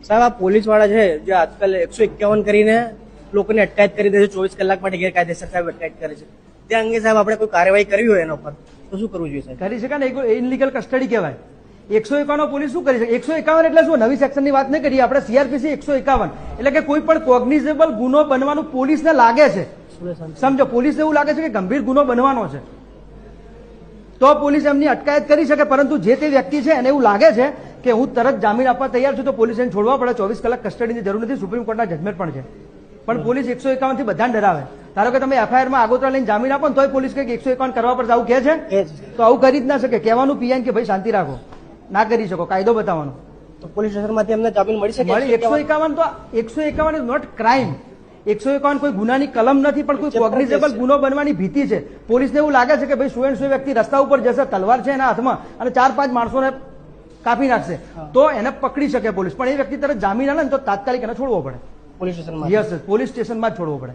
સાહેબ આ પોલીસ વાળા છે જે આજકાલ 151 કરીને લોકોને અટકાયત કરી દે છે, 24 કલાક માટે ગેરકાયદેસર સાહેબ અટકાયત કરે છે, ત્યાં અંગે સાહેબ આપણે કોઈ કાર્યવાહી કરવી હોય એના ઉપર તો શું કરવું જોઈએ સાહેબ? કરી શકાય ને, ઇનલીગલ કસ્ટડી કહેવાય. 151 પોલીસ શું કરી શકે? 151 એટલે શું? નવી સેક્શનની વાત નહીં કરીએ આપણે. સીઆરપીસી 151 એટલે કે કોઈ પણ કોગ્નિઝેબલ ગુનો બનવાનું પોલીસને લાગે છે, સમજો, પોલીસને એવું લાગે છે કે ગંભીર ગુનો બનવાનો છે તો પોલીસ એમની અટકાયત કરી શકે. પરંતુ જે તે વ્યક્તિ છે એને એવું લાગે છે કે હું તરત જામીન આપવા તૈયાર છું તો પોલીસ એને છોડવા પડે. 24 કલાક કસ્ટડીની જરૂર નથી, સુપ્રીમ કોર્ટના જજમેન્ટ પણ છે. પણ પોલીસ 151 થી બધાને ડરાવે. ધારો કે તમે એફઆઈઆરમાં આગોતરા લઈને જામીન આપો ને તોય પોલીસ કે 151 કરવા પડશે, આવું કહે છે? તો આવું કરી જ ના શકે. કહેવાનું પીએન કે ભાઈ શાંતિ રાખો, ના કરી શકો, કાયદો બતાવવાનો. તો પોલીસ સ્ટેશનમાંથી એમને જામીન મળી શકે? 151 તો 151 ઇઝ નોટ ક્રાઇમ. 151 કોઈ ગુનાની કલમ નથી, પણ કોઈ કોગ્નિઝેબલ ગુનો બનવાની ભીતિ છે. પોલીસને એવું લાગે છે કે ભાઈ શું વ્યક્તિ રસ્તા ઉપર જશે, તલવાર છે એના હાથમાં અને 4-5 માણસોને કાપી નાખશે તો એને પકડી શકે પોલીસ. પણ એ વ્યક્તિ તરત જામીન આલે ને તો તાત્કાલિક એને છોડવો પડે. પોલીસ સ્ટેશનમાં? યસ, પોલીસ સ્ટેશનમાં જ છોડવો પડે.